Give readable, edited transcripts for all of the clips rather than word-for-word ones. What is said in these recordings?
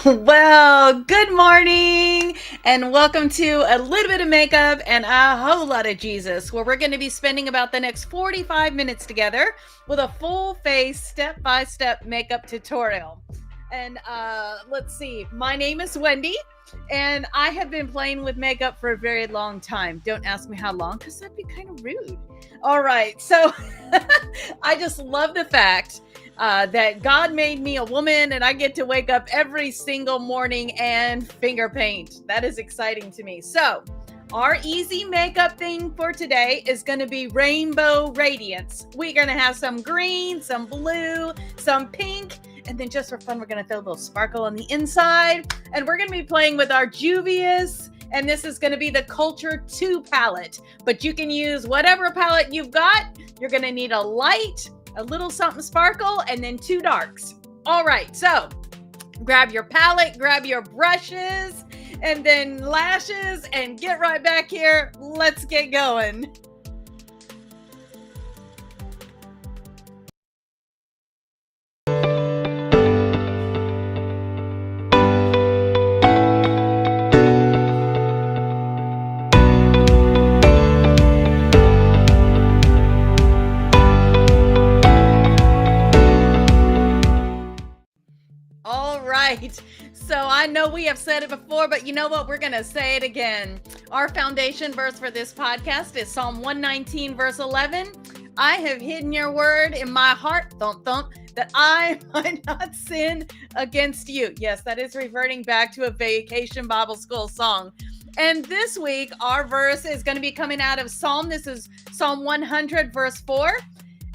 Well, good morning and welcome to a little bit of makeup and a whole lot of Jesus, where we're going to be spending about the next 45 minutes together with a full face step-by-step makeup tutorial. And let's see, my name is Wendy and I have been playing with makeup for a very long time. Don't ask me how long because that'd be kind of rude. All right, so I just love the fact that God made me a woman and I get to wake up every single morning and finger paint. That is exciting to me. So, our easy makeup thing for today is going to be Rainbow Radiance. We're going to have some green, some blue, some pink, and then just for fun, we're going to throw a little sparkle on the inside. And we're going to be playing with our Juvias. And this is going to be the Culture 2 palette. But you can use whatever palette you've got. You're going to need a light, a little something sparkle, and then two darks. All right, so grab your palette, grab your brushes, and then lashes, and get right back here. Let's get going. So I know we have said it before, but you know what? We're going to say it again. Our foundation verse for this podcast is Psalm 119, verse 11. I have hidden your word in my heart, thump, thump, that I might not sin against you. Yes, that is reverting back to a Vacation Bible School song. And this week, our verse is going to be coming out of Psalm. This is Psalm 100, verse 4.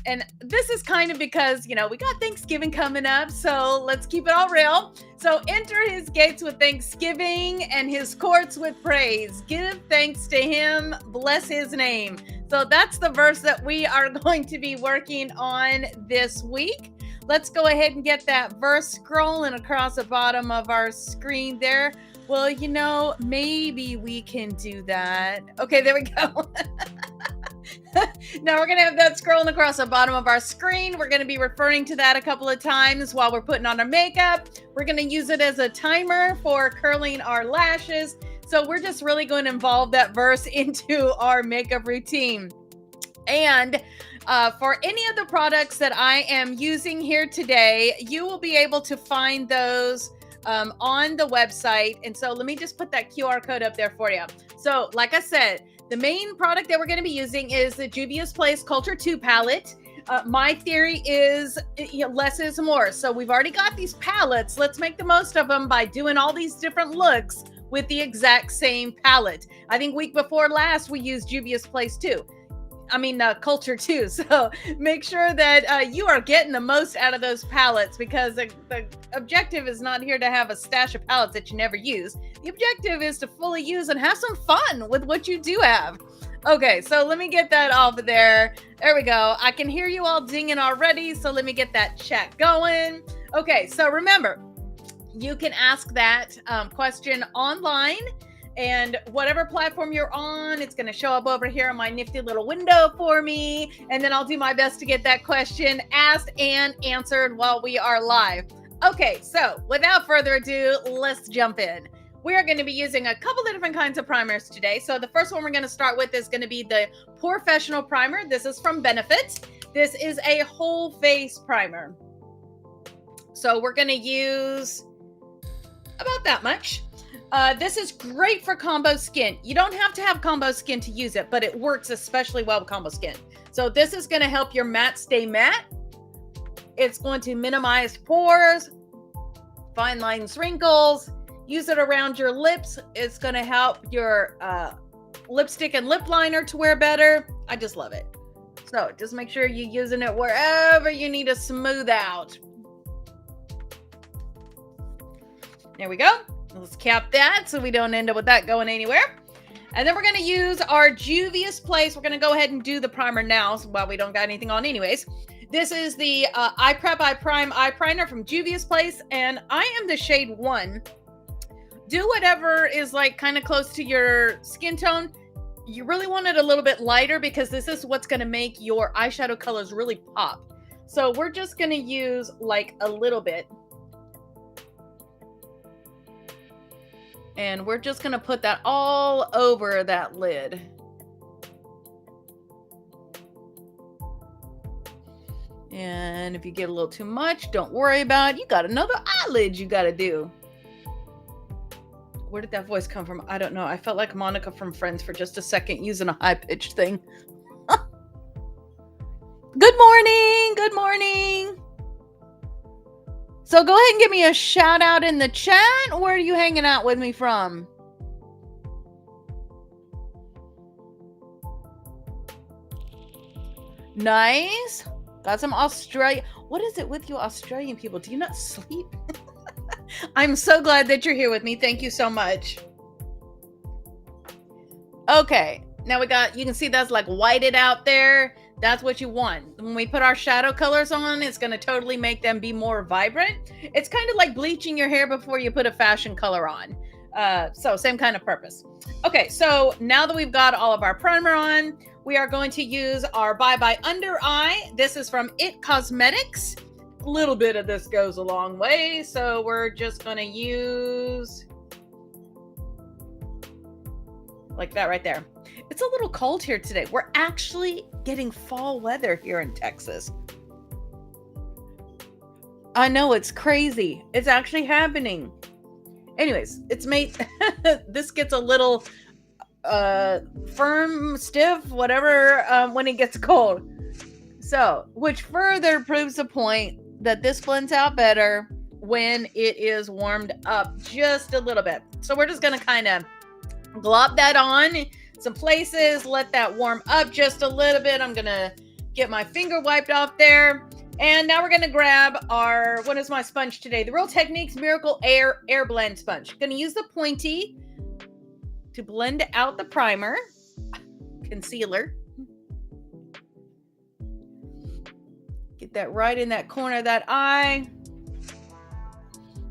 And this is kind of because, we got Thanksgiving coming up, so let's keep it all real. So enter his gates with thanksgiving and his courts with praise. Give thanks to him, bless his name. So that's the verse that we are going to be working on this week. Let's go ahead and get that verse scrolling across the bottom of our screen there. Well, maybe we can do that. Okay, there we go. Now we're going to have that scrolling across the bottom of our screen. We're going to be referring to that a couple of times while we're putting on our makeup. We're going to use it as a timer for curling our lashes. So we're just really going to involve that verse into our makeup routine. And for any of the products that I am using here today, you will be able to find those on the website. And so let me just put that QR code up there for you. So like I said, the main product that we're going to be using is the Juvia's Place Culture 2 palette. My theory is less is more. So we've already got these palettes. Let's make the most of them by doing all these different looks with the exact same palette. I think week before last, we used Juvia's Place 2. Culture 2. So make sure that you are getting the most out of those palettes, because the objective is not here to have a stash of palettes that you never use. The objective is to fully use and have some fun with what you do have. Okay, so let me get that off of there. There we go. I can hear you all dinging already, so let me get that chat going. Okay, so remember, you can ask that question online. And whatever platform you're on, it's going to show up over here on my nifty little window for me. And then I'll do my best to get that question asked and answered while we are live. Okay, so without further ado, let's jump in. We are going to be using a couple of different kinds of primers today. So the first one we're going to start with is going to be the Professional Primer. This is from Benefit. This is a whole face primer. So we're going to use about that much. This is great for combo skin. You don't have to have combo skin to use it, but it works especially well with combo skin. So this is going to help your matte stay matte. It's going to minimize pores, fine lines, wrinkles. Use it around your lips. It's going to help your lipstick and lip liner to wear better. I just love it. So just make sure you're using it wherever you need to smooth out. There we go. Let's cap that so we don't end up with that going anywhere. And then we're going to use our Juvia's Place. We're going to go ahead and do the primer now while we don't got anything on anyways. This is the Eye Prep Eye Prime Eye Primer from Juvia's Place. And I am the shade 1. Do whatever is like kind of close to your skin tone. You really want it a little bit lighter because this is what's going to make your eyeshadow colors really pop. So we're just going to use like a little bit. And we're just going to put that all over that lid. And if you get a little too much, don't worry about it. You got another eyelid you got to do. Where did that voice come from? I don't know. I felt like Monica from Friends for just a second using a high-pitched thing. Good morning. Good morning. So go ahead and give me a shout out in the chat. Where are you hanging out with me from? Nice. Got some Australia. What is it with you Australian people? Do you not sleep? I'm so glad that you're here with me. Thank you so much. Okay. Now we got, you can see that's like whited out there. That's what you want. When we put our shadow colors on, it's going to totally make them be more vibrant. It's kind of like bleaching your hair before you put a fashion color on. So same kind of purpose. Okay, so now that we've got all of our primer on, we are going to use our Bye Bye Under Eye. This is from It Cosmetics. A little bit of this goes a long way, so we're just going to use like that right there. It's a little cold here today. We're actually getting fall weather here in Texas. I know, it's crazy. It's actually happening. Anyways, it's made, this gets a little firm, stiff, whatever, when it gets cold. So, which further proves the point that this blends out better when it is warmed up just a little bit. So we're just going to kind of glop that on some places, let that warm up just a little bit. I'm gonna get my finger wiped off there, and now we're gonna grab our, what is my sponge today? The Real Techniques Miracle Air Blend Sponge. Gonna use the pointy to blend out the primer, concealer. Get that right in that corner of that eye.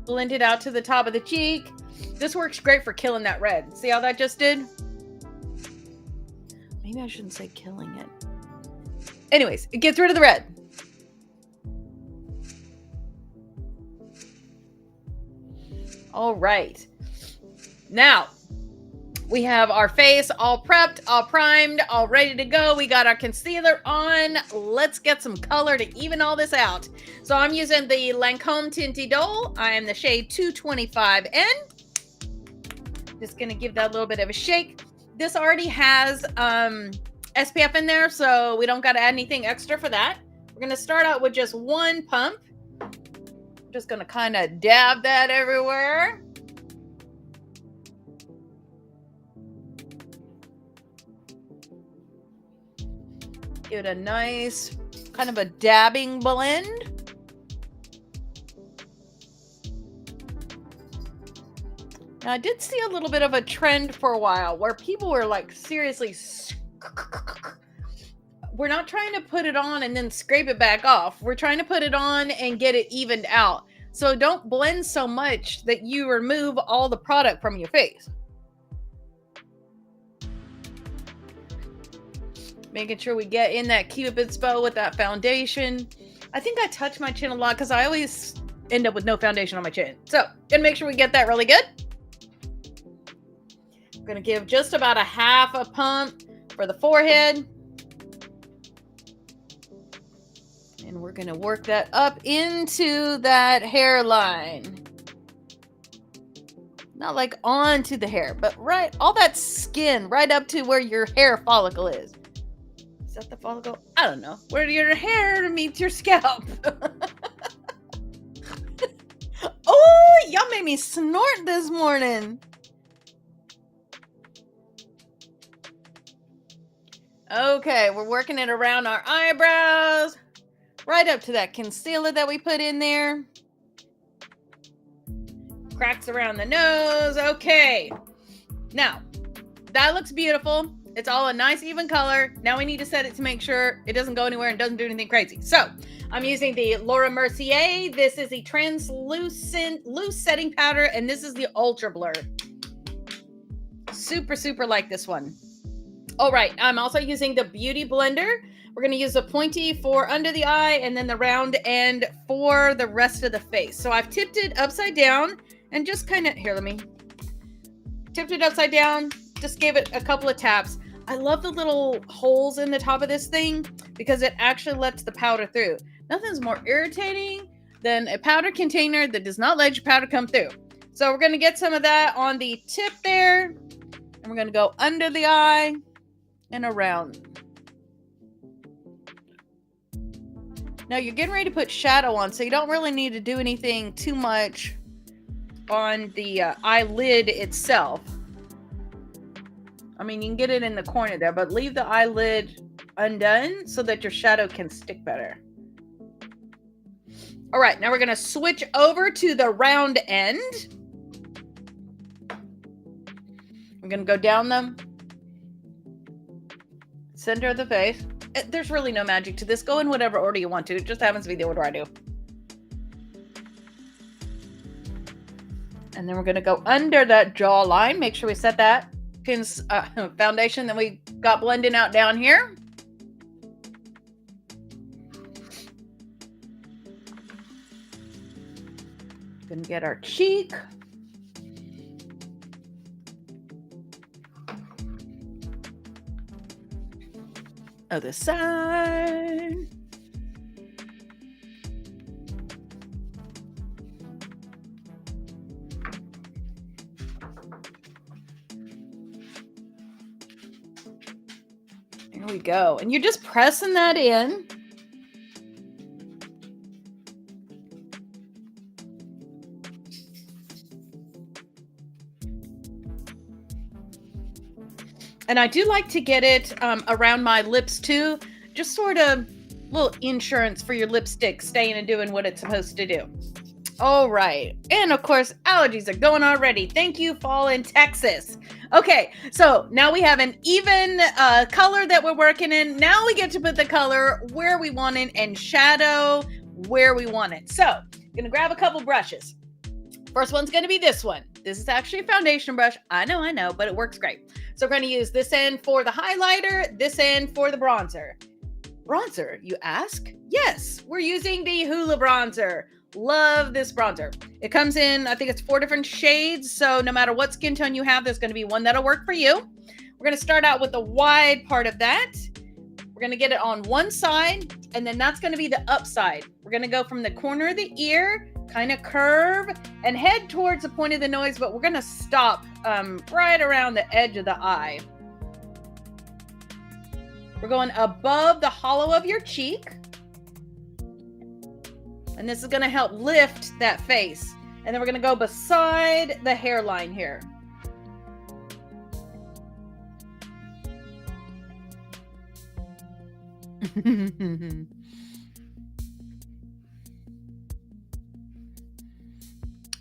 Blend it out to the top of the cheek. This works great for killing that red. See how that just did? Maybe I shouldn't say killing it. Anyways, it gets rid of the red. All right. Now, we have our face all prepped, all primed, all ready to go. We got our concealer on. Let's get some color to even all this out. So I'm using the Lancome Tinty Dole. I am the shade 225N. Just going to give that a little bit of a shake. This already has SPF in there, so we don't got to add anything extra for that. We're going to start out with just one pump. Just going to kind of dab that everywhere. Give it a nice kind of a dabbing blend. Now, I did see a little bit of a trend for a while where people were like, seriously, we're not trying to put it on and then scrape it back off. We're trying to put it on and get it evened out. So don't blend so much that you remove all the product from your face. Making sure we get in that Cupid's bow with that foundation. I think I touch my chin a lot because I always end up with no foundation on my chin. So, gonna make sure we get that really good. I'm gonna give just about a half a pump for the forehead. And we're gonna work that up into that hairline. Not like onto the hair, but right, all that skin right up to where your hair follicle is. Is that the follicle? I don't know. Where your hair meets your scalp. Oh, y'all made me snort this morning. Okay, we're working it around our eyebrows, right up to that concealer that we put in there. Cracks around the nose. Okay. Now, that looks beautiful. It's all a nice even color. Now we need to set it to make sure it doesn't go anywhere and doesn't do anything crazy. So, I'm using the Laura Mercier. This is the translucent loose setting powder, and this is the Ultra Blur. Super, super like this one. All right, I'm also using the Beauty Blender. We're going to use the pointy for under the eye and then the round end for the rest of the face. So I've tipped it upside down and just kind of, here, let me tipped it upside down, just gave it a couple of taps. I love the little holes in the top of this thing because it actually lets the powder through. Nothing's more irritating than a powder container that does not let your powder come through. So we're going to get some of that on the tip there, and we're going to go under the eye and around. Now you're getting ready to put shadow on, so you don't really need to do anything too much on the eyelid itself. I mean, you can get it in the corner there, but leave the eyelid undone so that your shadow can stick better. All right, now we're going to switch over to the round end. We're going to go down the center of the face. There's really no magic to this. Go in whatever order you want to. It just happens to be the order I do. And then we're going to go under that jawline. Make sure we set that foundation that we got blending out down here. Going to get our cheek. Other side. There we go. And you're just pressing that in. And I do like to get it around my lips too. Just sort of little insurance for your lipstick staying and doing what it's supposed to do. All right. And of course, allergies are going already. Thank you, fall in Texas. Okay, so now we have an even color that we're working in. Now we get to put the color where we want it and shadow where we want it. So I'm going to grab a couple brushes. First one's going to be this one. This is actually a foundation brush. I know, but it works great. So we're going to use this end for the highlighter, this end for the bronzer. Bronzer, you ask? Yes, we're using the Hoola bronzer. Love this bronzer. It comes in, I think it's 4 different shades. So no matter what skin tone you have, there's going to be one that'll work for you. We're going to start out with the wide part of that. We're going to get it on one side, and then that's going to be the upside. We're going to go from the corner of the ear, kind of curve and head towards the point of the nose, but we're going to stop right around the edge of the eye. We're going above the hollow of your cheek. And this is going to help lift that face. And then we're going to go beside the hairline here.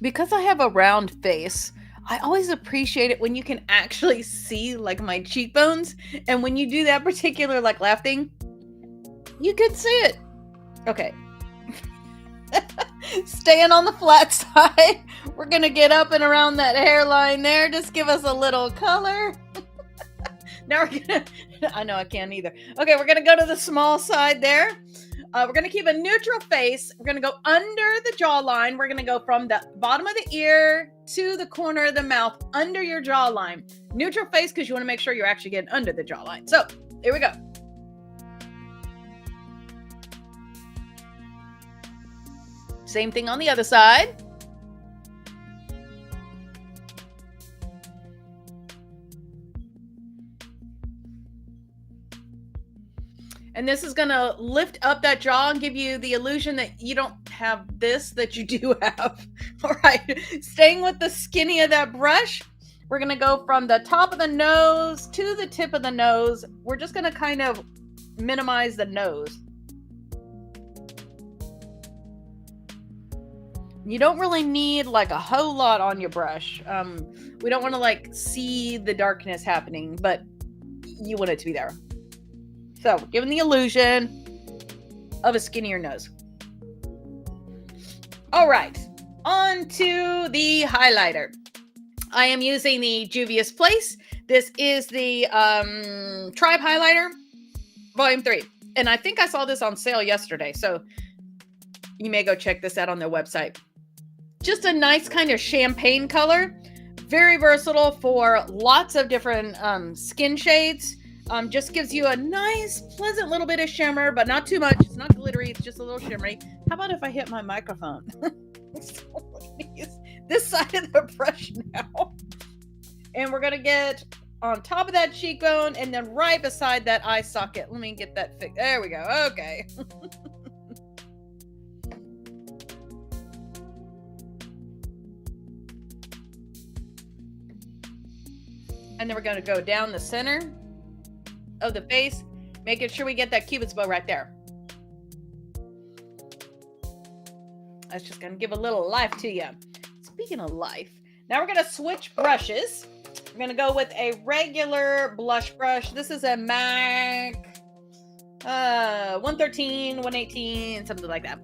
Because I have a round face, I always appreciate it when you can actually see like my cheekbones. And when you do that particular like laugh thing, you can see it. Okay. Staying on the flat side, we're going to get up and around that hairline there. Just give us a little color. Now we're going to, I know I can't either. Okay, we're going to go to the small side there. We're going to keep a neutral face. We're going to go under the jawline. We're going to go from the bottom of the ear to the corner of the mouth, under your jawline. Neutral face because you want to make sure you're actually getting under the jawline. So, here we go. Same thing on the other side. And this is going to lift up that jaw and give you the illusion that you don't have this, that you do have. All right. Staying with the skinny of that brush, we're going to go from the top of the nose to the tip of the nose. We're just going to kind of minimize the nose. You don't really need like a whole lot on your brush. We don't want to like see the darkness happening, but you want it to be there. So, giving the illusion of a skinnier nose. All right, on to the highlighter. I am using the Juvia's Place. This is the Tribe Highlighter, Volume 3. And I think I saw this on sale yesterday, so you may go check this out on their website. Just a nice kind of champagne color. Very versatile for lots of different skin shades. Just gives you a nice, pleasant little bit of shimmer, but not too much. It's not glittery. It's just a little shimmery. How about if I hit my microphone? Use this side of the brush now. And we're going to get on top of that cheekbone and then right beside that eye socket. Let me get that fixed. There we go. Okay. And then we're going to go down the center of the face, making sure we get that cupid's bow right there. That's just going to give a little life to you. Speaking of life, now we're going to switch brushes. We're going to go with a regular blush brush. This is a MAC 113, 118, something like that.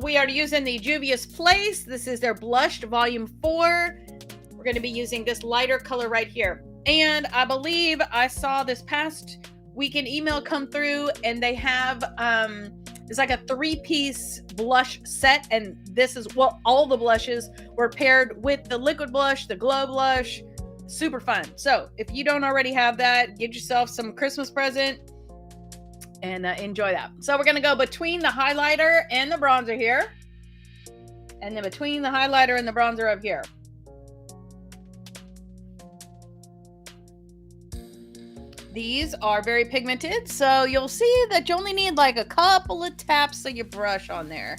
We are using the Juvia's Place. This is their Blushed Volume 4. We're going to be using this lighter color right here. And I believe I saw this past week an email come through and they have, it's like a 3-piece blush set. And this is, well, all the blushes were paired with the liquid blush, the glow blush. Super fun. So if you don't already have that, get yourself some Christmas present and enjoy that. So we're going to go between the highlighter and the bronzer here. And then between the highlighter and the bronzer up here. These are very pigmented, so you'll see that you only need like a couple of taps of your brush on there.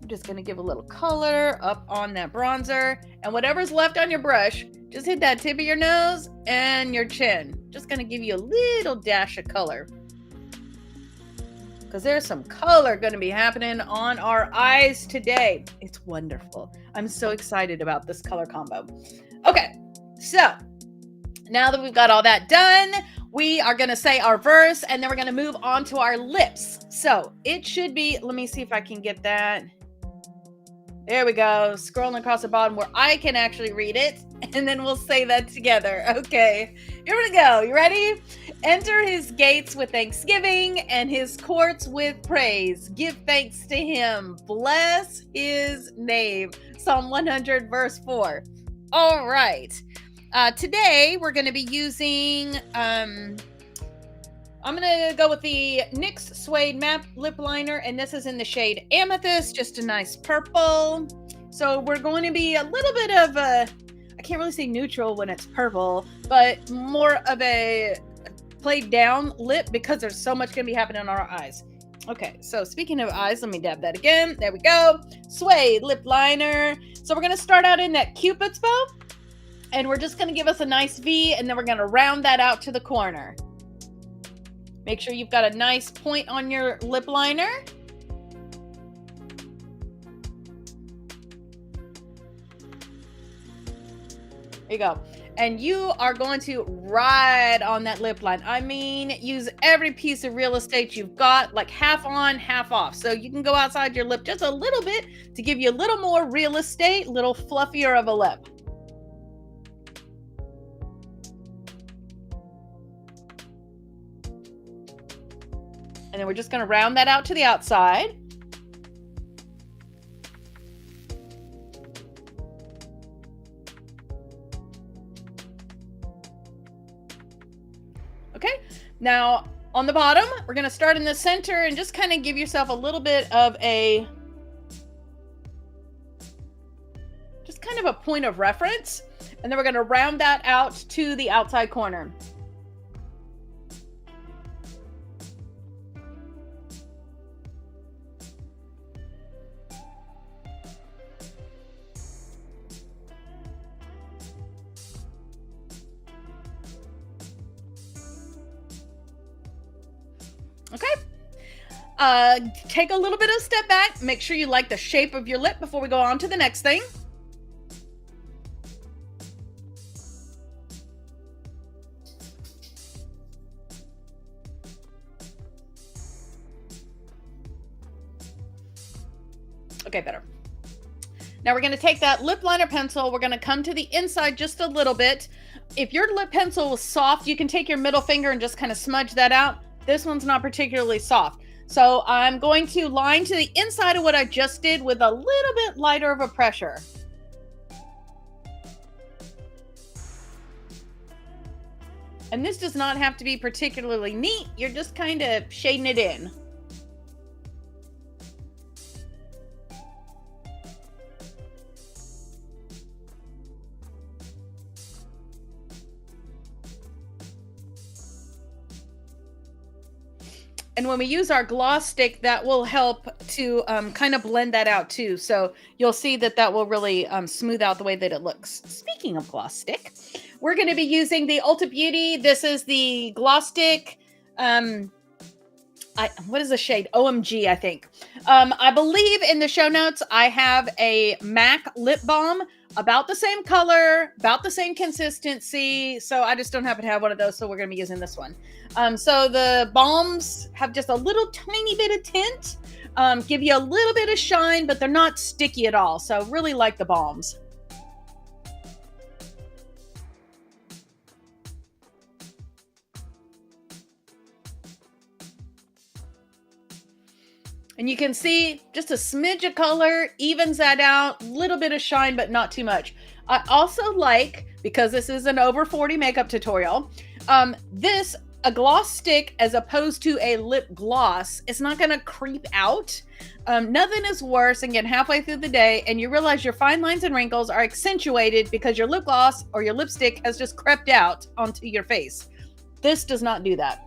I'm just going to give a little color up on that bronzer, and whatever's left on your brush, just hit that tip of your nose and your chin. Just going to give you a little dash of color, because there's some color going to be happening on our eyes today. It's wonderful. I'm so excited about this color combo. Okay, so now that we've got all that done, we are going to say our verse, and then we're going to move on to our lips. So it should be, let me see if I can get that. There we go. Scrolling across the bottom where I can actually read it, and then we'll say that together. Okay, here we go. You ready? Enter his gates with thanksgiving and his courts with praise. Give thanks to him. Bless his name. Psalm 100, verse 4. All right. Today, we're going to be using, I'm going to go with the NYX Suede Matte Lip Liner, and this is in the shade Amethyst, just a nice purple. So we're going to be a little bit of a, I can't really say neutral when it's purple, but more of a played down lip because there's so much going to be happening on our eyes. Okay, so speaking of eyes, let me dab that again. There we go. Suede Lip Liner. So we're going to start out in that Cupid's bow. And we're just going to give us a nice V, and then we're going to round that out to the corner. Make sure you've got a nice point on your lip liner. There you go. And you are going to ride on that lip line. I mean, use every piece of real estate you've got, like half on, half off. So you can go outside your lip just a little bit to give you a little more real estate, a little fluffier of a lip. And then we're just going to round that out to the outside. Okay, now on the bottom, we're going to start in the center and just kind of give yourself a little bit of a, just kind of a point of reference. And then we're going to round that out to the outside corner. Okay. Take a little bit of a step back. Make sure you like the shape of your lip before we go on to the next thing. Okay, better. Now we're going to take that lip liner pencil. We're going to come to the inside just a little bit. If your lip pencil was soft, you can take your middle finger and just kind of smudge that out. This one's not particularly soft. So I'm going to line to the inside of what I just did with a little bit lighter of a pressure. And this does not have to be particularly neat. You're just kind of shading it in. And when we use our gloss stick, that will help to kind of blend that out too. So you'll see that that will really smooth out the way that it looks. Speaking of gloss stick, we're going to be using the Ulta Beauty. This is the gloss stick. What is the shade? OMG, I think. I believe in the show notes, I have a MAC lip balm about the same color, about the same consistency. So I just don't happen to have one of those. So we're going to be using this one. So the balms have just a little tiny bit of tint, give you a little bit of shine, but they're not sticky at all. So really like the balms. And you can see just a smidge of color evens that out, little bit of shine, but not too much. I also like, because this is an over 40 makeup tutorial, a gloss stick as opposed to a lip gloss, it's not going to creep out. Nothing is worse than getting halfway through the day and you realize your fine lines and wrinkles are accentuated because your lip gloss or your lipstick has just crept out onto your face. This does not do that.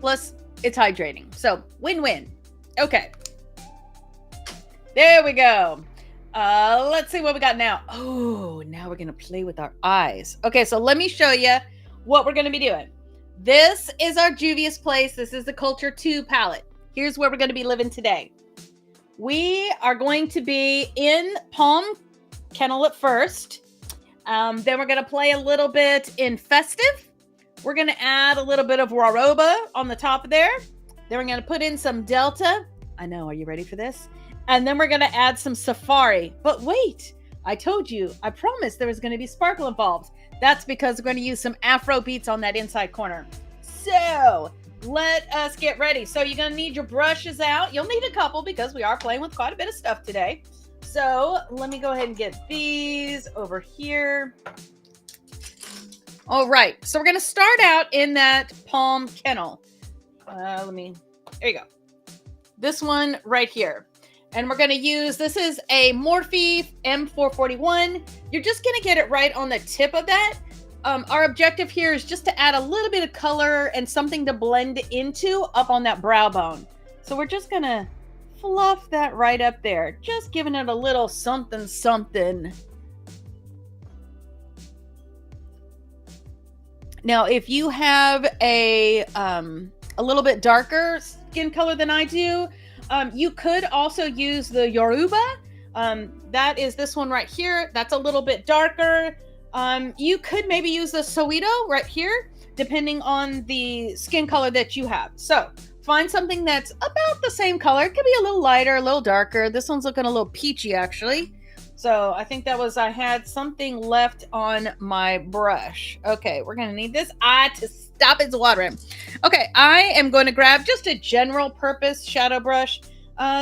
Plus, it's hydrating. So, win-win. Okay. There we go. Let's see what we got now. Oh, now we're going to play with our eyes. Okay, so let me show you what we're going to be doing. This is our Juvia's Place. This is the Culture 2 palette. Here's where we're going to be living today. We are going to be in Palm Kennel at first. Then we're going to play a little bit in Festive. We're going to add a little bit of Woroba on the top of there. Then we're going to put in some Delta. I know, are you ready for this? And then we're going to add some Safari. But wait, I told you, I promised there was going to be sparkle involved. That's because we're going to use some Afro beats on that inside corner. So let us get ready. So you're going to need your brushes out. You'll need a couple because we are playing with quite a bit of stuff today. So let me go ahead and get these over here. All right, so we're going to start out in that Palm Kennel. There you go. This one right here. And we're going to use, this is a Morphe M441. You're just going to get it right on the tip of that. Our objective here is just to add a little bit of color and something to blend into up on that brow bone. So we're just going to fluff that right up there. Just giving it a little something, something. Now, if you have a little bit darker skin color than I do, you could also use the Woroba. That is this one right here. That's a little bit darker. You could maybe use the Soweto right here, depending on the skin color that you have. So find something that's about the same color. It could be a little lighter, a little darker. This one's looking a little peachy, actually. So I think that was, I had something left on my brush. Okay, we're going to need this eye to stop its watering. Okay, I am going to grab just a general purpose shadow brush.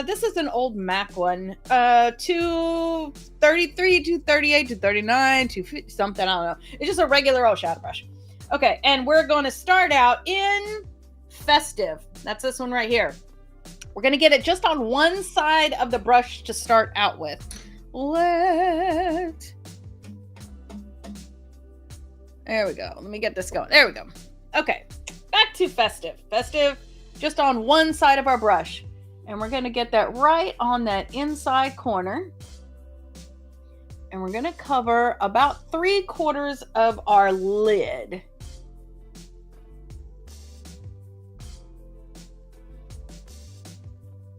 This is an old MAC one. 233, 238, 239, 250, something, I don't know. It's just a regular old shadow brush. Okay, and we're going to start out in Festive. That's this one right here. We're going to get it just on one side of the brush to start out with. There we go. Let me get this going. There we go. Okay, back to Festive. Festive, just on one side of our brush. And we're going to get that right on that inside corner. And we're going to cover about 3/4 of our lid.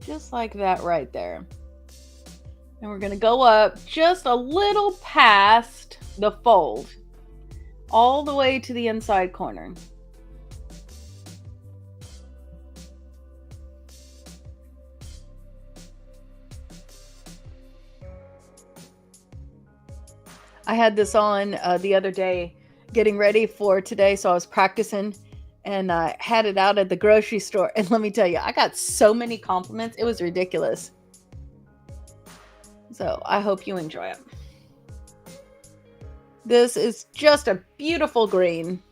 Just like that right there. And we're going to go up just a little past the fold, all the way to the inside corner. I had this on the other day, getting ready for today, so I was practicing, and I had it out at the grocery store. And let me tell you, I got so many compliments. It was ridiculous. So I hope you enjoy it. This is just a beautiful green.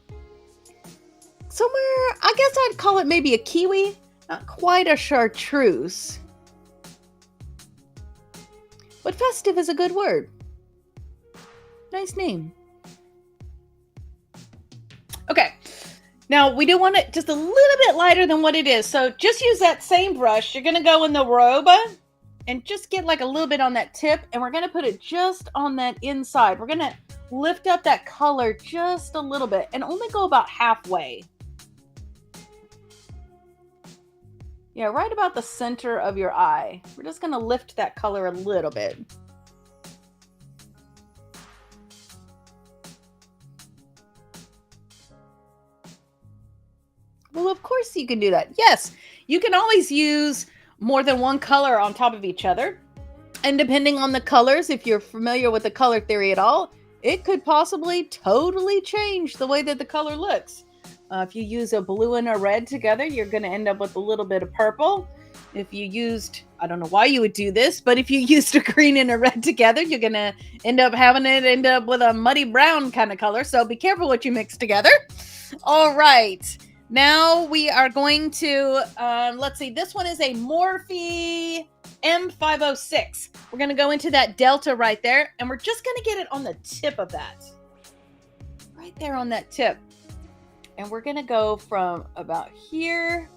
Somewhere, I guess I'd call it maybe a kiwi, not quite a chartreuse. But festive is a good word. Nice name. Okay, now we do want it just a little bit lighter than what it is. So just use that same brush. You're gonna go in the Woroba and just get like a little bit on that tip, and we're gonna put it just on that inside. We're gonna lift up that color just a little bit and only go about halfway. Yeah, right about the center of your eye. We're just gonna lift that color a little bit. Well, of course you can do that. Yes, you can always use more than one color on top of each other. And depending on the colors, if you're familiar with the color theory at all, it could possibly totally change the way that the color looks. If you use a blue and a red together, you're going to end up with a little bit of purple. If you used, I don't know why you would do this, but if you used a green and a red together, you're going to end up with a muddy brown kind of color. So be careful what you mix together. All right. Now we are going to, let's see, this one is a Morphe M506. We're going to go into that delta right there, and we're just going to get it on the tip of that. Right there on that tip. And we're going to go from about here.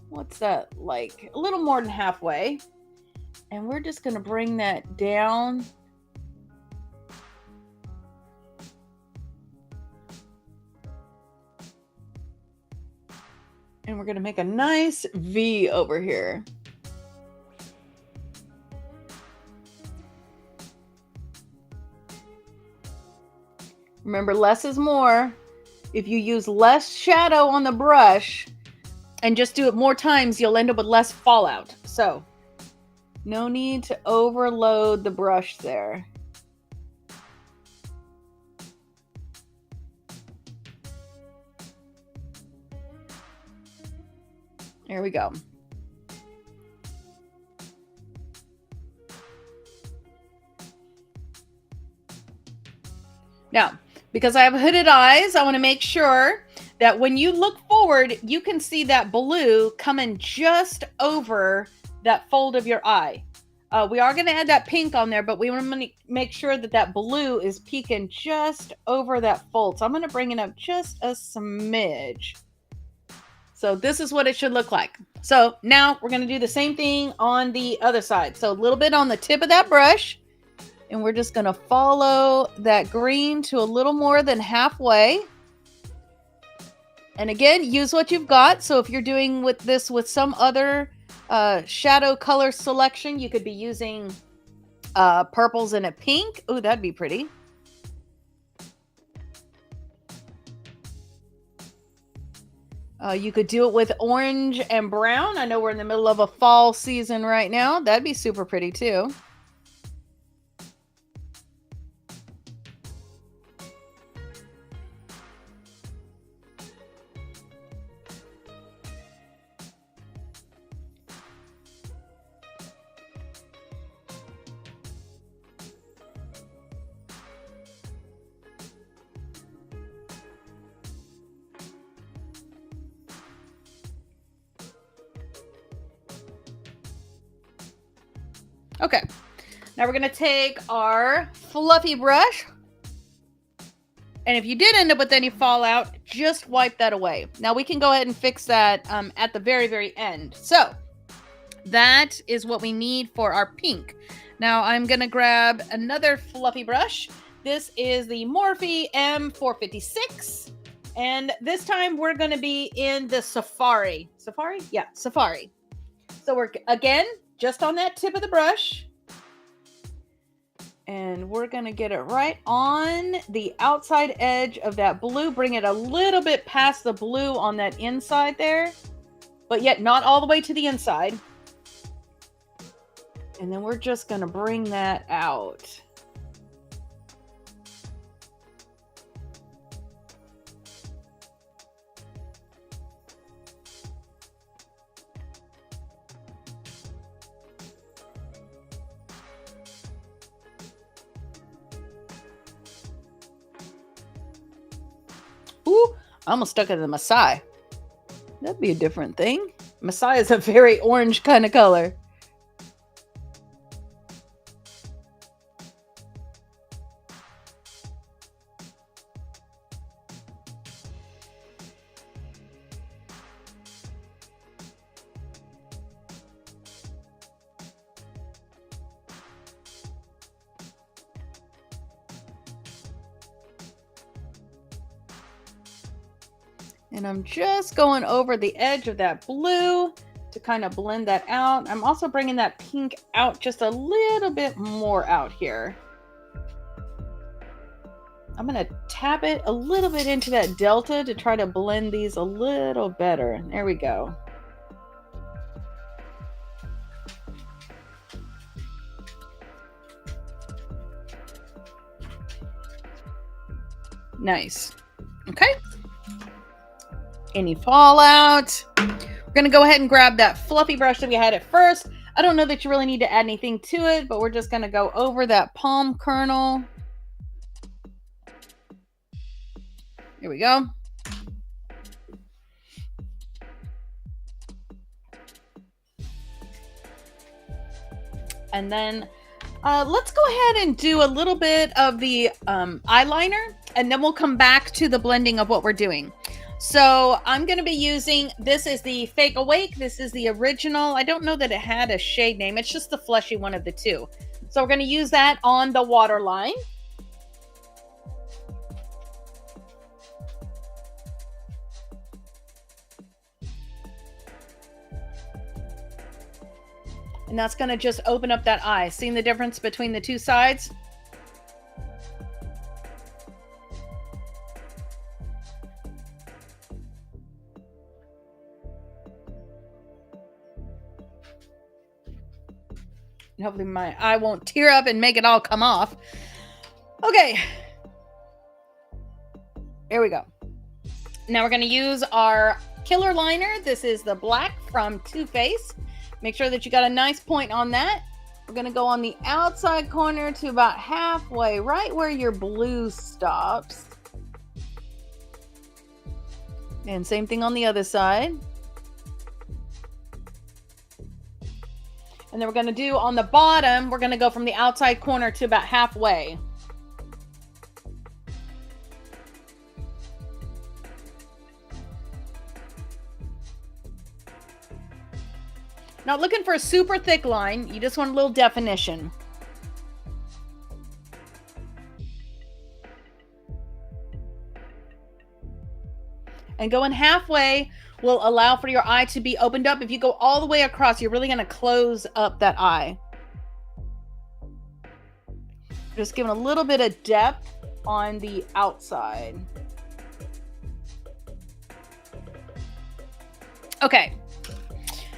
What's that, like a little more than halfway. And we're just going to bring that down. And we're going to make a nice V over here. Remember, less is more. If you use less shadow on the brush and just do it more times, you'll end up with less fallout. So, no need to overload the brush there. There we go. Now, because I have hooded eyes, I want to make sure that when you look forward, you can see that blue coming just over that fold of your eye. We are going to add that pink on there, but we want to make sure that that blue is peeking just over that fold. So I'm going to bring it up just a smidge. So this is what it should look like. So now we're going to do the same thing on the other side. So a little bit on the tip of that brush. And we're just going to follow that green to a little more than halfway. And again, use what you've got. So if you're doing this with some other shadow color selection, you could be using purples and a pink. Ooh, that'd be pretty. You could do it with orange and brown. I know we're in the middle of a fall season right now. That'd be super pretty too. Okay, now we're going to take our fluffy brush. And if you did end up with any fallout, just wipe that away. Now we can go ahead and fix that at the very, very end. So that is what we need for our pink. Now I'm going to grab another fluffy brush. This is the Morphe M456. And this time we're going to be in the Safari. Safari? Yeah, Safari. So we're, again, just on that tip of the brush. And we're going to get it right on the outside edge of that blue. Bring it a little bit past the blue on that inside there. But yet not all the way to the inside. And then we're just going to bring that out. I almost stuck it in the Masai. That'd be a different thing. Masai is a very orange kind of color. And I'm just going over the edge of that blue to kind of blend that out. I'm also bringing that pink out just a little bit more out here. I'm going to tap it a little bit into that delta to try to blend these a little better. There we go. Nice. Okay. Any fallout? We're going to go ahead and grab that fluffy brush that we had at first. I don't know that you really need to add anything to it, but we're just going to go over that palm kernel. Here we go. And then let's go ahead and do a little bit of the eyeliner, and then we'll come back to the blending of what we're doing. So I'm going to be using, this is the Fake Awake. This is the original. I don't know that it had a shade name. It's just the fleshy one of the two. So we're going to use that on the waterline. And that's going to just open up that eye. Seeing the difference between the two sides? And hopefully my eye won't tear up and make it all come off. Okay. Here we go. Now we're going to use our killer liner. This is the black from Too Faced. Make sure that you got a nice point on that. We're going to go on the outside corner to about halfway, right where your blue stops. And same thing on the other side. And then we're going to do on the bottom, we're going to go from the outside corner to about halfway. Not looking for a super thick line. You just want a little definition. And going halfway will allow for your eye to be opened up. If you go all the way across, you're really going to close up that eye. Just giving a little bit of depth on the outside. Okay.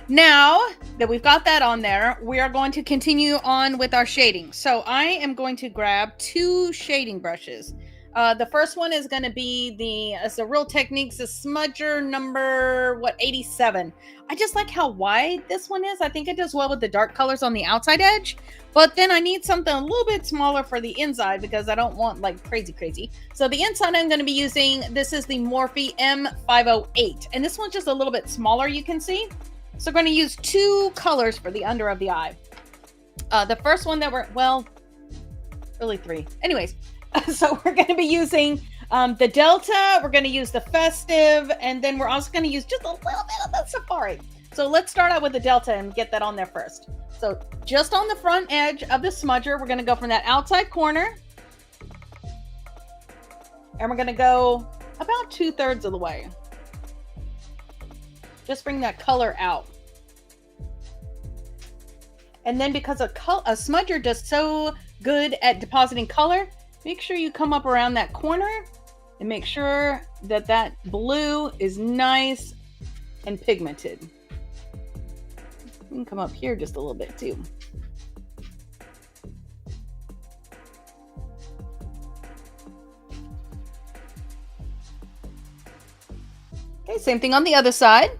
Now that we've got that on there, we are going to continue on with our shading. So I am going to grab 2 shading brushes. The first one is going to be it's a Real Techniques, the smudger number, 87. I just like how wide this one is. I think it does well with the dark colors on the outside edge, but then I need something a little bit smaller for the inside because I don't want like crazy. So the inside I'm going to be using, this is the Morphe M508, and this one's just a little bit smaller, you can see. So we're going to use 2 colors for the under of the eye. The first one that really 3. Anyways, so we're going to be using the Delta, we're going to use the Festive, and then we're also going to use just a little bit of the Safari. So let's start out with the Delta and get that on there first. So just on the front edge of the smudger, we're going to go from that outside corner. And we're going to go about 2/3 of the way. Just bring that color out. And then because a smudger does so good at depositing color, make sure you come up around that corner and make sure that that blue is nice and pigmented. You can come up here just a little bit too. Okay, same thing on the other side.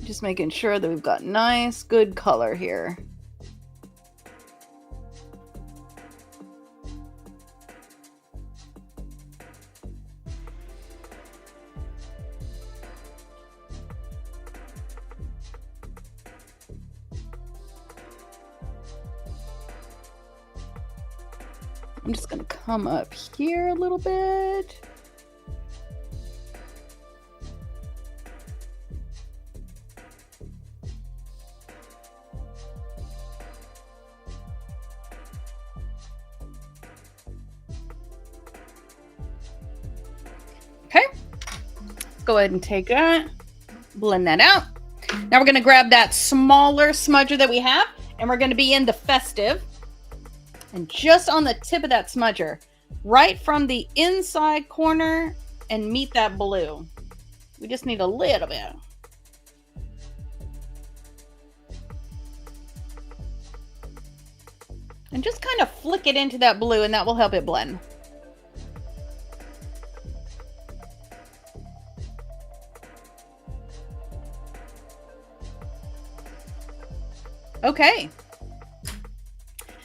Just making sure that we've got nice, good color here. I'm just going to come up here a little bit. Okay, go ahead and take that, blend that out. Now we're going to grab that smaller smudger that we have, and we're going to be in the Festive. And just on the tip of that smudger, right from the inside corner and meet that blue. We just need a little bit. And just kind of flick it into that blue, and that will help it blend. Okay.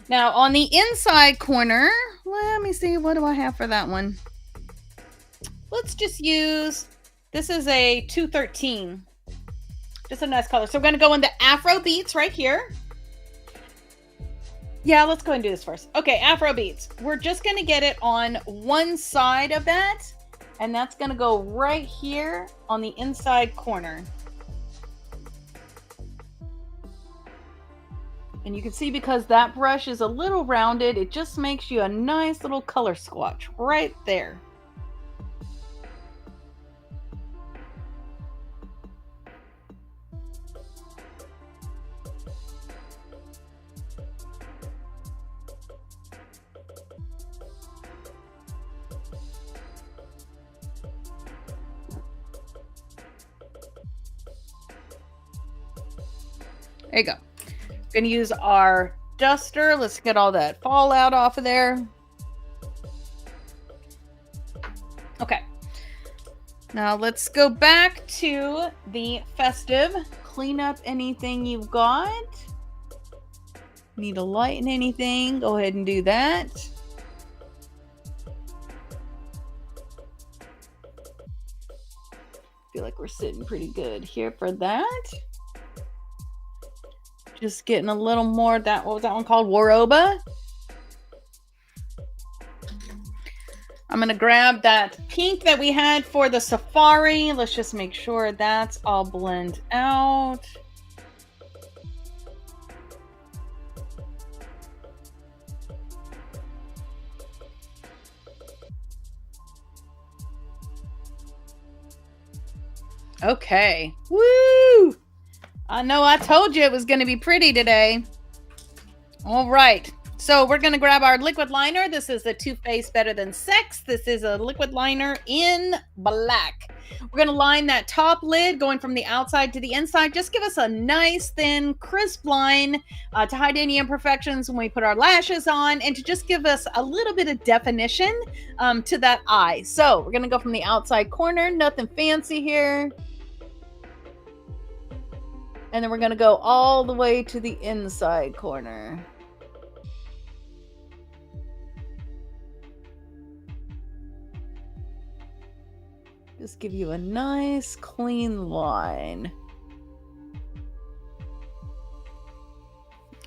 Now on the inside corner, let me see, what do I have for that one? Let's just use, this is a 213. Just a nice color. So we're going to go into Afro Beats right here. Yeah, let's go ahead and do this first. Okay, Afro Beats. We're just going to get it on one side of that, and that's going to go right here on the inside corner. And you can see, because that brush is a little rounded, it just makes you a nice little color swatch right there. There you go. Going to use our duster. Let's get all that fallout off of there. Okay. Now let's go back to the Festive. Clean up anything you've got. Need to lighten anything, go ahead and do that. Feel like we're sitting pretty good here for that. Just getting a little more, what was that one called? Woroba. I'm going to grab that pink that we had for the safari. Let's just make sure that's all blend out. Okay. Woo! I know I told you it was going to be pretty today. All right. So we're going to grab our liquid liner. This is the Too Faced Better Than Sex. This is a liquid liner in black. We're going to line that top lid going from the outside to the inside. Just give us a nice, thin, crisp line to hide any imperfections when we put our lashes on, and to just give us a little bit of definition to that eye. So we're going to go from the outside corner. Nothing fancy here. And then we're going to go all the way to the inside corner. Just give you a nice clean line.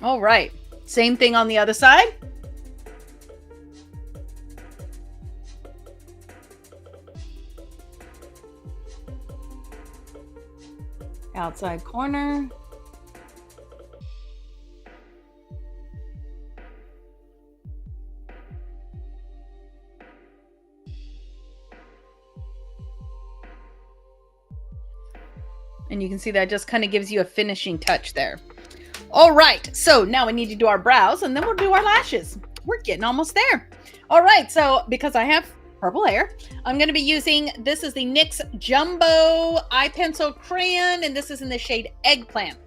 All right. Same thing on the other side. Outside corner. And you can see that just kind of gives you a finishing touch there. All right, so now we need to do our brows, and then we'll do our lashes. We're getting almost there. All right, so because I have purple hair, I'm going to be using, this is the NYX Jumbo Eye Pencil Crayon, and this is in the shade Eggplant.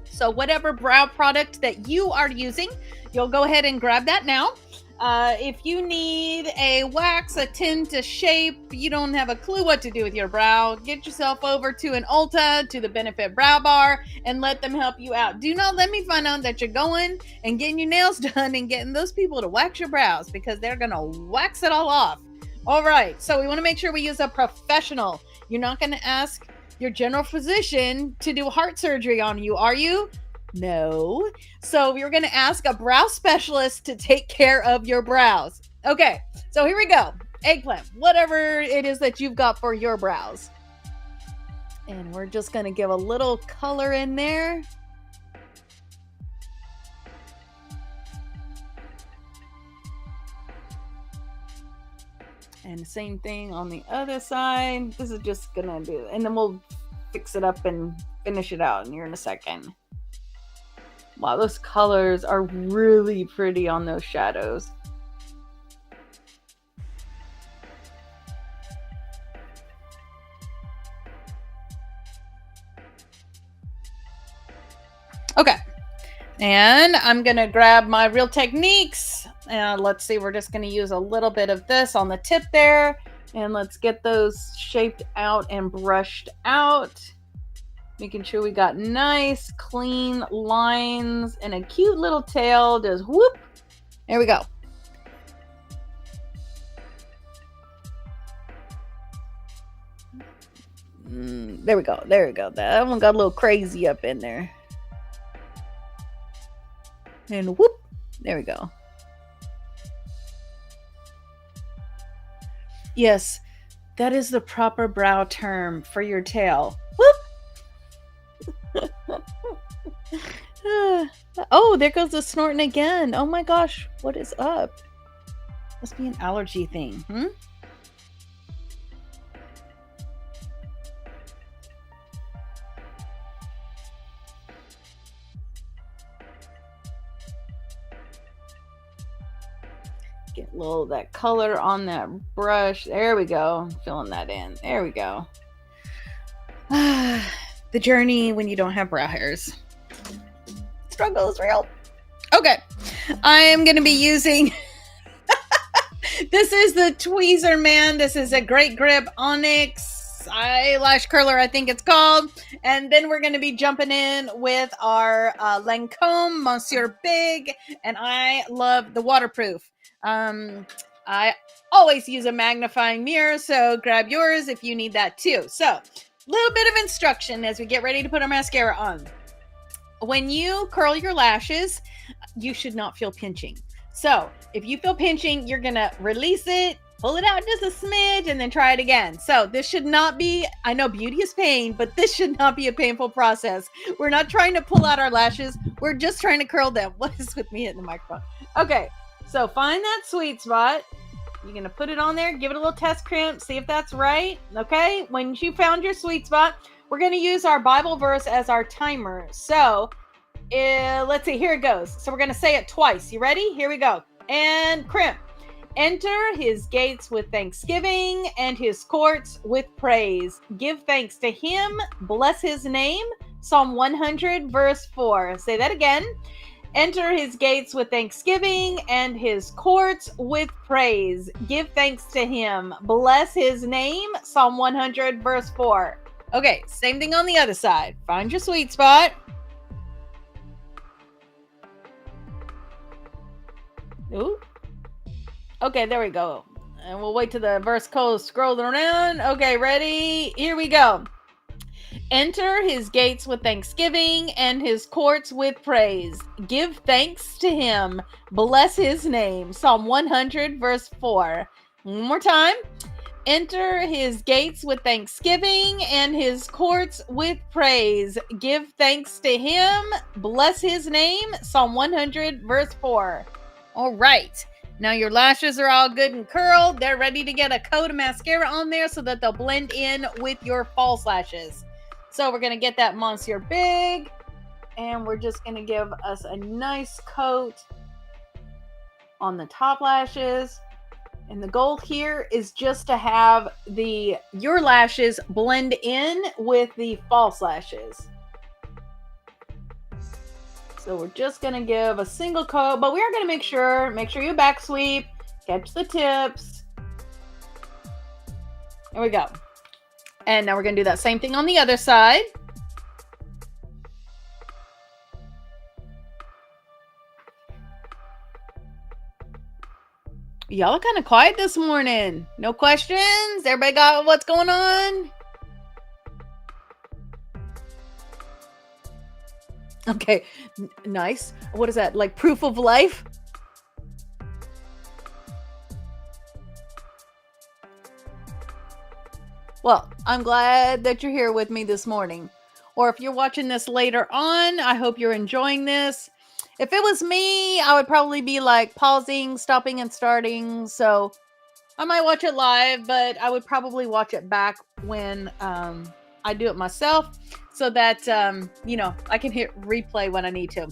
So whatever brow product that you are using, you'll go ahead and grab that now. If you need a wax, a tint, a shape, you don't have a clue what to do with your brow, get yourself over to an Ulta, to the Benefit Brow Bar, and let them help you out. Do not let me find out that you're going and getting your nails done and getting those people to wax your brows, because they're going to wax it all off. All right, so we want to make sure we use a professional. You're not going to ask your general physician to do heart surgery on you, are you? No. So you're going to ask a brow specialist to take care of your brows. Okay, so here we go. Eggplant, whatever it is that you've got for your brows. And we're just going to give a little color in there. And the same thing on the other side. This is just going to do, and then we'll fix it up and finish it out here in a second. Wow, those colors are really pretty on those shadows. Okay, and I'm gonna grab my Real Techniques. Let's see, we're just gonna use a little bit of this on the tip there, and let's get those shaped out and brushed out. Making sure we got nice, clean lines and a cute little tail. Just whoop. There we go. There we go. There we go. That one got a little crazy up in there. And whoop. There we go. Yes, that is the proper brow term for your tail. Whoop. Oh, there goes the snorting again. Oh my gosh, what is up? Must be an allergy thing. Get a little of that color on that brush. There we go. Filling that in. There we go. The journey when you don't have brow hairs. Struggle is real. Okay, I am going to be using this is the Tweezer Man. This is a Great Grip Onyx eyelash curler, I think it's called. And then we're going to be jumping in with our Lancome Monsieur Big, and I love the waterproof. I always use a magnifying mirror, so grab yours if you need that too. So little bit of instruction as we get ready to put our mascara on. When you curl your lashes, you should not feel pinching. So if you feel pinching, you're going to release it, pull it out just a smidge, and then try it again. So this should not be, I know beauty is pain, but this should not be a painful process. We're not trying to pull out our lashes. We're just trying to curl them. What is with me hitting the microphone? Okay, so find that sweet spot. You're going to put it on there, give it a little test crimp, see if that's right. Okay, when you found your sweet spot, we're going to use our Bible verse as our timer. So let's see, here it goes. So we're going to say it twice. You ready? Here we go. And crimp. Enter his gates with thanksgiving and his courts with praise. Give thanks to him. Bless his name. Psalm 100, verse 4. Say that again. Enter his gates with thanksgiving and his courts with praise. Give thanks to him. Bless his name. Psalm 100, verse 4. Okay, same thing on the other side. Find your sweet spot. Ooh. Okay, there we go. And we'll wait till the verse goes scrolling around. Okay, ready? Here we go. Enter his gates with thanksgiving and his courts with praise. Give thanks to him. Bless his name. Psalm 100, verse 4. One more time. Enter his gates with thanksgiving and his courts with praise. Give thanks to him. Bless his name. Psalm 100, verse 4. All right. Now your lashes are all good and curled. They're ready to get a coat of mascara on there so that they'll blend in with your false lashes. So we're going to get that Monsieur Big, and we're just going to give us a nice coat on the top lashes. And the goal here is just to have your lashes blend in with the false lashes. So we're just going to give a single coat, but we are going to make sure you back sweep, catch the tips. There we go. And now we're going to do that same thing on the other side. Y'all are kind of quiet this morning. No questions? Everybody got what's going on? Okay, nice. What is that? Like proof of life? Well, I'm glad that you're here with me this morning. Or if you're watching this later on, I hope you're enjoying this. If it was me, I would probably be like pausing, stopping, and starting. So I might watch it live, but I would probably watch it back when I do it myself so that, I can hit replay when I need to.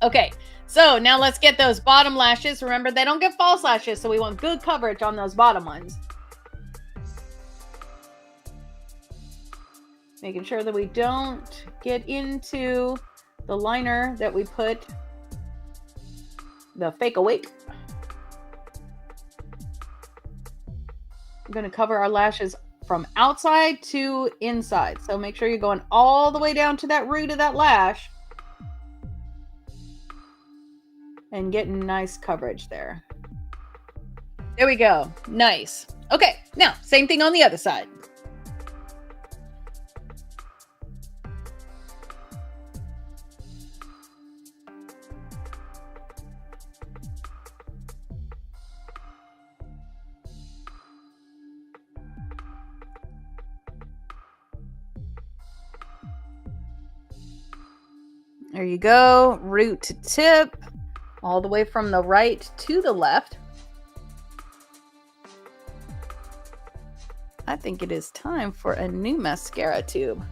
Okay, so now let's get those bottom lashes. Remember, they don't get false lashes, so we want good coverage on those bottom ones. Making sure that we don't get into the liner that we put the fake awake. I'm going to cover our lashes from outside to inside. So make sure you're going all the way down to that root of that lash and getting nice coverage there. There we go. Nice. Okay, now same thing on the other side. There you go, root to tip, all the way from the right to the left. I think it is time for a new mascara tube.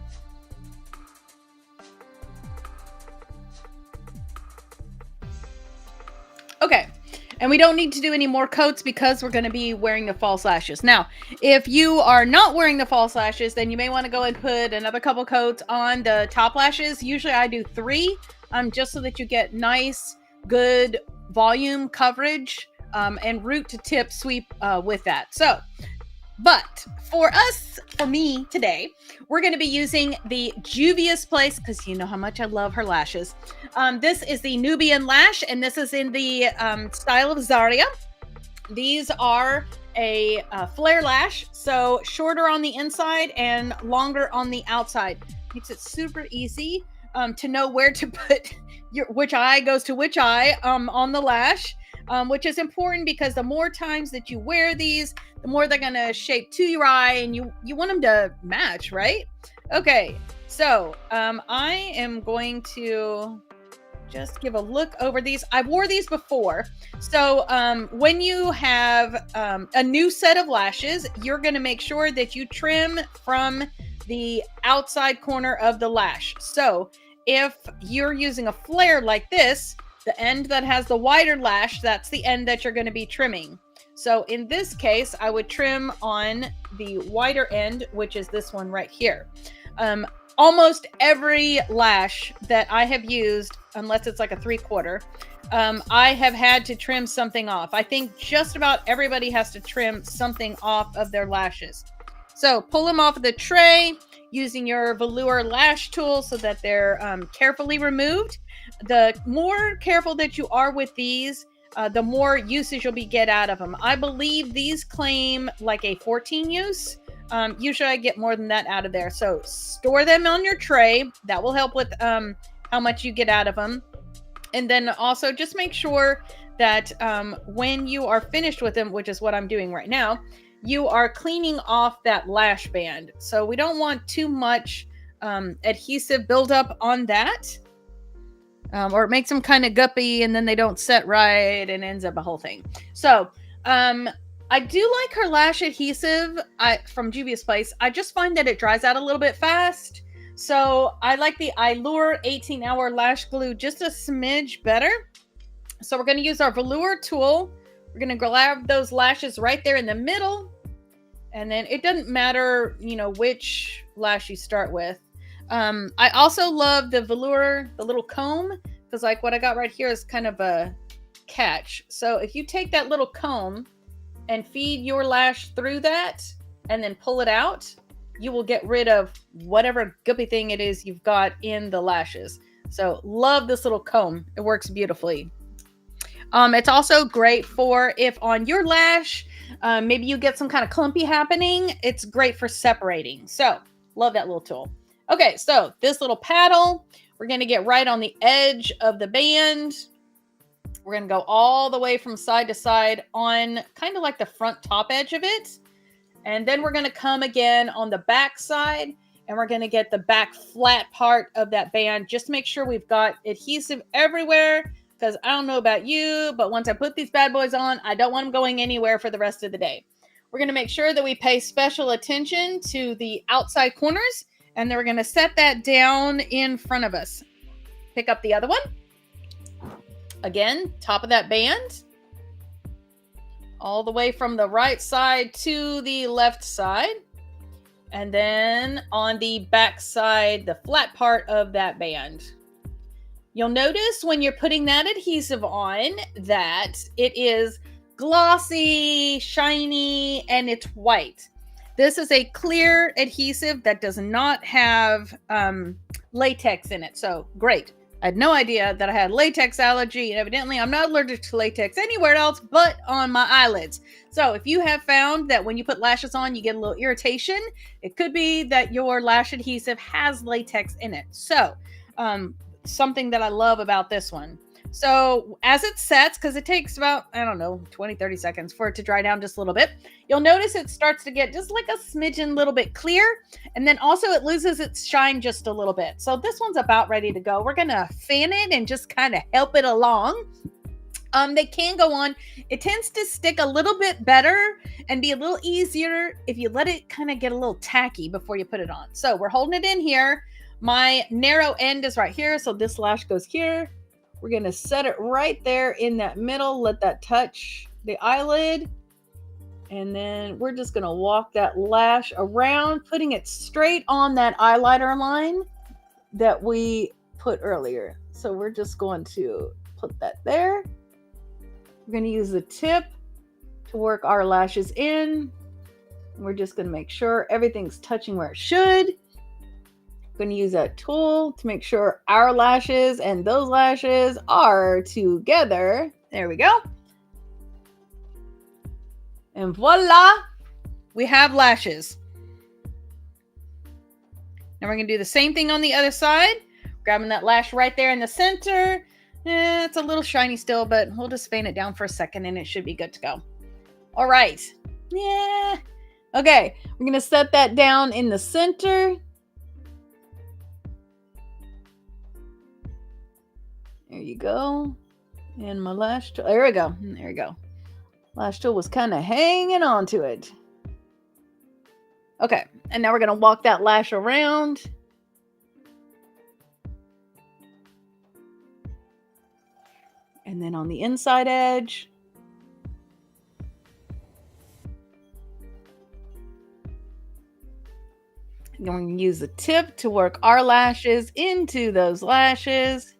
Okay, and we don't need to do any more coats because we're going to be wearing the false lashes. Now, if you are not wearing the false lashes, then you may want to go and put another couple coats on the top lashes. Usually I do 3, just so that you get nice, good volume coverage and root to tip sweep with that. So, but for me today, we're going to be using the Juvia's Place because you know how much I love her lashes. This is the Nubian lash, and this is in the style of Zaria. These are a flare lash, so shorter on the inside and longer on the outside. Makes it super easy to know where to put which eye goes to which eye on the lash. Which is important because the more times that you wear these, the more they're going to shape to your eye, and you want them to match, right? Okay, so I am going to just give a look over these. I've wore these before. So when you have a new set of lashes, you're going to make sure that you trim from the outside corner of the lash. So if you're using a flare like this, the end that has the wider lash, that's the end that you're going to be trimming. So in this case, I would trim on the wider end, which is this one right here. Almost every lash that I have used, unless it's like a 3/4, I have had to trim something off. I think just about everybody has to trim something off of their lashes. So pull them off of the tray using your velour lash tool so that they're carefully removed. The more careful that you are with these, the more usage you'll get out of them. I believe these claim like a 14 use. Usually I get more than that out of there. So store them on your tray. That will help with how much you get out of them. And then also just make sure that when you are finished with them, which is what I'm doing right now, you are cleaning off that lash band. So we don't want too much adhesive buildup on that. Or it makes them kind of guppy and then they don't set right and ends up a whole thing. So I do like her lash adhesive from Juvia's Place. I just find that it dries out a little bit fast. So I like the Allure 18-hour lash glue just a smidge better. So we're going to use our velour tool. We're going to grab those lashes right there in the middle. And then it doesn't matter, which lash you start with. I also love the velour, the little comb because like what I got right here is kind of a catch. So if you take that little comb and feed your lash through that and then pull it out, you will get rid of whatever guppy thing it is you've got in the lashes. So love this little comb. It works beautifully. It's also great for if on your lash, maybe you get some kind of clumpy happening. It's great for separating. So love that little tool. Okay, so this little paddle, we're going to get right on the edge of the band. We're going to go all the way from side to side on kind of like the front top edge of it. And then we're going to come again on the back side, and we're going to get the back flat part of that band. Just make sure we've got adhesive everywhere, because I don't know about you, but once I put these bad boys on, I don't want them going anywhere for the rest of the day. We're going to make sure that we pay special attention to the outside corners, and then we're going to set that down in front of us. Pick up the other one. Again, top of that band. All the way from the right side to the left side. And then on the back side, the flat part of that band. You'll notice when you're putting that adhesive on that it is glossy, shiny, and it's white. This is a clear adhesive that does not have latex in it. So great. I had no idea that I had latex allergy, and evidently I'm not allergic to latex anywhere else but on my eyelids. So if you have found that when you put lashes on, you get a little irritation, it could be that your lash adhesive has latex in it. So something that I love about this one. So as it sets, because it takes about, I don't know, 20, 30 seconds for it to dry down just a little bit, you'll notice it starts to get just like a smidgen little bit clear. And then also it loses its shine just a little bit. So this one's about ready to go. We're going to fan it and just kind of help it along. They can go on. It tends to stick a little bit better and be a little easier if you let it kind of get a little tacky before you put it on. So we're holding it in here. My narrow end is right here. So this lash goes here. We're going to set it right there in that middle. Let that touch the eyelid. And then we're just going to walk that lash around, putting it straight on that eyeliner line that we put earlier. So we're just going to put that there. We're going to use the tip to work our lashes in. We're just going to make sure everything's touching where it should. Going to use that tool to make sure our lashes and those lashes are together. There we go. And voila, we have lashes. Now we're going to do the same thing on the other side. Grabbing that lash right there in the center. It's a little shiny still, but we'll just fan it down for a second and it should be good to go. All right. Yeah. Okay. We're going to set that down in the center. There you go. And my lash tool. There we go. There we go. Lash tool was kind of hanging on to it. Okay. And now we're going to walk that lash around. And then on the inside edge. And we're going to use the tip to work our lashes into those lashes.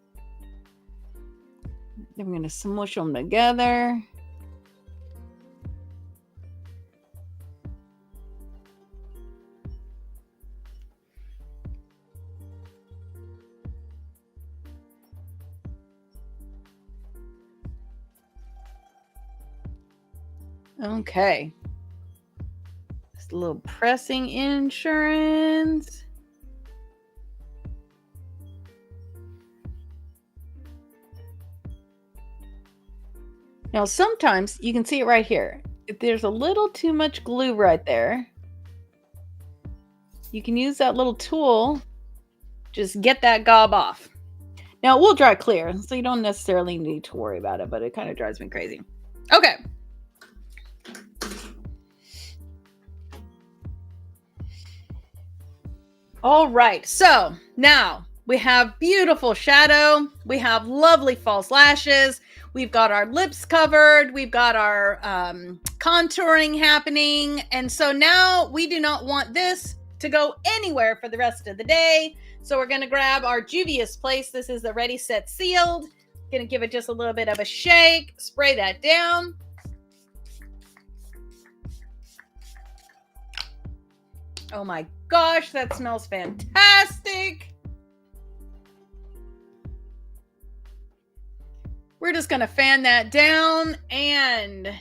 Then we're going to smush them together. Okay. Just a little pressing insurance. Now, sometimes you can see it right here. If there's a little too much glue right there, you can use that little tool. Just get that gob off. Now, it will dry clear, so you don't necessarily need to worry about it, but it kind of drives me crazy. Okay. All right. So now we have beautiful shadow. We have lovely false lashes. We've got our lips covered. We've got our contouring happening. And so now we do not want this to go anywhere for the rest of the day. So we're going to grab our Juvia's Place. This is the Ready, Set, Sealed. Going to give it just a little bit of a shake. Spray that down. Oh my gosh, that smells fantastic. We're just going to fan that down and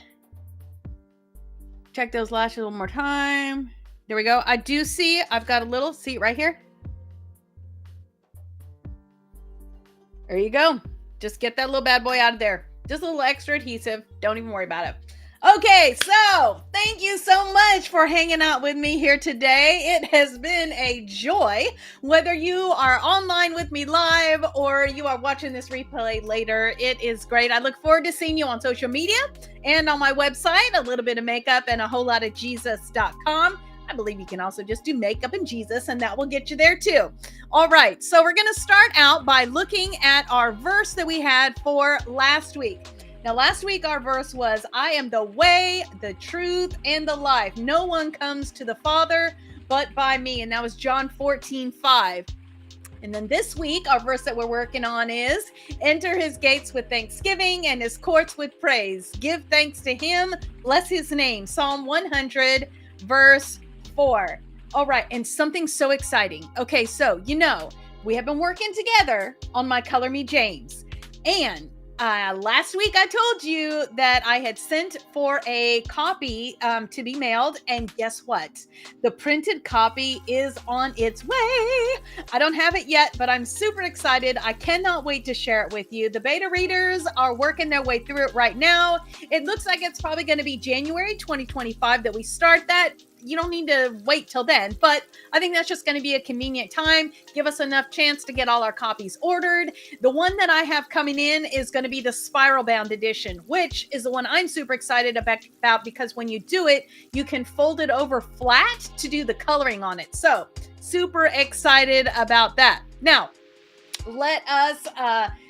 check those lashes one more time. There we go. I do see I've got a little seat right here. There you go. Just get that little bad boy out of there. Just a little extra adhesive. Don't even worry about it. Okay, so thank you so much for hanging out with me here today. It has been a joy, whether you are online with me live or you are watching this replay later. It is great. I look forward to seeing you on social media and on my website, a little bit of makeup and a whole lot of Jesus.com. I believe you can also just do makeup and Jesus, and that will get you there too. All right, so we're going to start out by looking at our verse that we had for last week. Now, last week, our verse was, I am the way, the truth, and the life. No one comes to the Father but by me. And that was John 14:5. And then this week, our verse that we're working on is, enter his gates with thanksgiving and his courts with praise. Give thanks to him. Bless his name. Psalm 100, verse 4. All right. And something so exciting. Okay. So, we have been working together on my Color Me James. And last week, I told you that I had sent for a copy to be mailed. And guess what? The printed copy is on its way. I don't have it yet, but I'm super excited. I cannot wait to share it with you. The beta readers are working their way through it right now. It looks like it's probably going to be January 2025 that we start that. You don't need to wait till then, but I think that's just going to be a convenient time. Give us enough chance to get all our copies ordered. The one that I have coming in is going to be the spiral bound edition, which is the one I'm super excited about because when you do it, you can fold it over flat to do the coloring on it. So super excited about that. Now, let us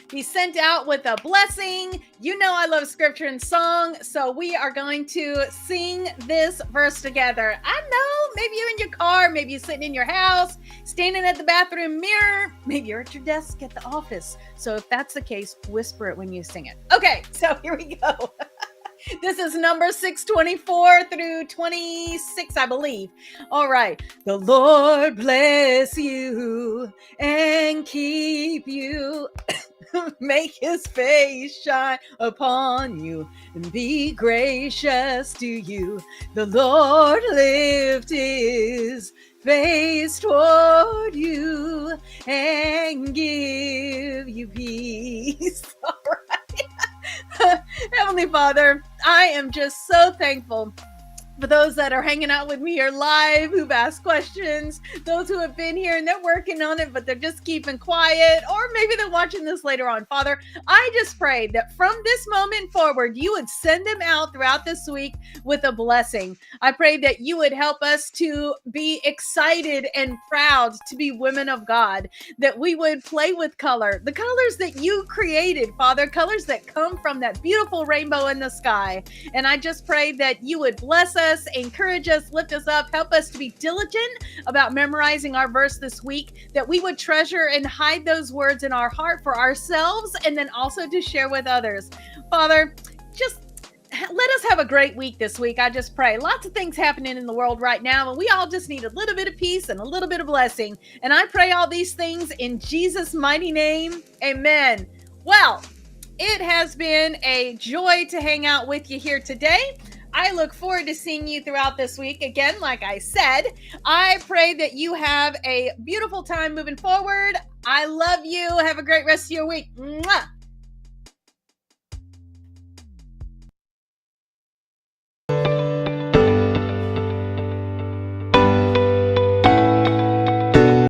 be sent out with a blessing. I love scripture and song, so we are going to sing this verse together. I know, maybe you're in your car, maybe you're sitting in your house, standing at the bathroom mirror, maybe you're at your desk at the office. So if that's the case, whisper it when you sing it. Okay, so here we go. This is number 624 through 26, I believe. All right. The Lord bless you and keep you. Make his face shine upon you and be gracious to you. The Lord lift his face toward you and give you peace. All right. Heavenly Father, I am just so thankful for those that are hanging out with me here live, who've asked questions, those who have been here and they're working on it, but they're just keeping quiet, or maybe they're watching this later on. Father, I just pray that from this moment forward, you would send them out throughout this week with a blessing. I pray that you would help us to be excited and proud to be women of God, that we would play with color, the colors that you created, Father, colors that come from that beautiful rainbow in the sky. And I just pray that you would bless us, encourage us, lift us up, help us to be diligent about memorizing our verse this week, that we would treasure and hide those words in our heart for ourselves and then also to share with others. Father, just let us have a great week this week. I just pray. Lots of things happening in the world right now, and we all just need a little bit of peace and a little bit of blessing. And I pray all these things in Jesus' mighty name. Amen. Well, it has been a joy to hang out with you here today. I look forward to seeing you throughout this week. Again, like I said, I pray that you have a beautiful time moving forward. I love you. Have a great rest of your week. Mwah!